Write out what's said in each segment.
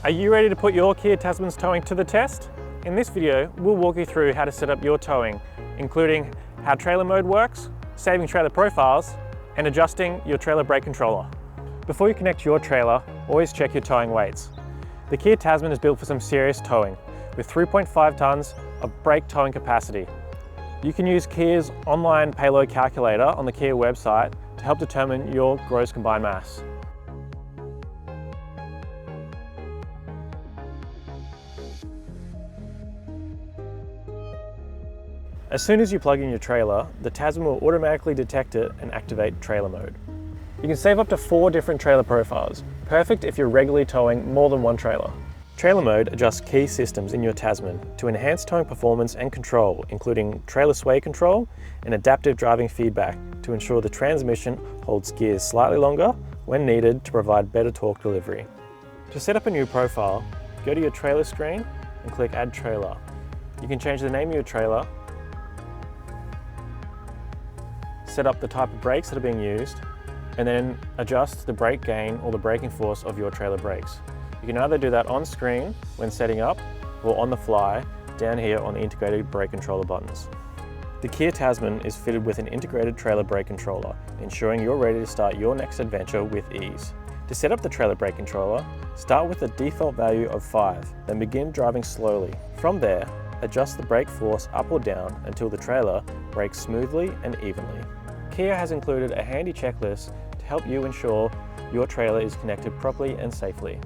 Are you ready to put your Kia Tasman's towing to the test? In this video, we'll walk you through how to set up your towing, including how trailer mode works, saving trailer profiles, and adjusting your trailer brake controller. Before you connect your trailer, always check your towing weights. The Kia Tasman is built for some serious towing, with 3.5 tonnes of brake towing capacity. You can use Kia's online payload calculator on the Kia website to help determine your gross combined mass. As soon as you plug in your trailer, the Tasman will automatically detect it and activate trailer mode. You can save up to 4 different trailer profiles, perfect if you're regularly towing more than one trailer. Trailer mode adjusts key systems in your Tasman to enhance towing performance and control, including trailer sway control and adaptive driving feedback to ensure the transmission holds gears slightly longer when needed to provide better torque delivery. To set up a new profile, go to your trailer screen and click Add Trailer. You can change the name of your trailer, set up the type of brakes that are being used, and then adjust the brake gain or the braking force of your trailer brakes. You can either do that on screen when setting up or on the fly down here on the integrated brake controller buttons. The Kia Tasman is fitted with an integrated trailer brake controller, ensuring you're ready to start your next adventure with ease. To set up the trailer brake controller, start with the default value of 5, then begin driving slowly. From there, adjust the brake force up or down until the trailer brakes smoothly and evenly. Kia has included a handy checklist to help you ensure your trailer is connected properly and safely.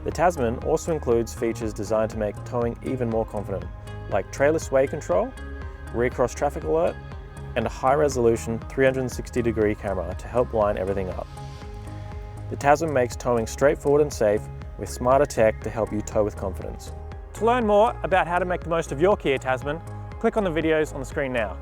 The Tasman also includes features designed to make towing even more confident, like trailer sway control, rear cross traffic alert, and a high-resolution 360-degree camera to help line everything up. The Tasman makes towing straightforward and safe with smarter tech to help you tow with confidence. To learn more about how to make the most of your Kia Tasman, click on the videos on the screen now.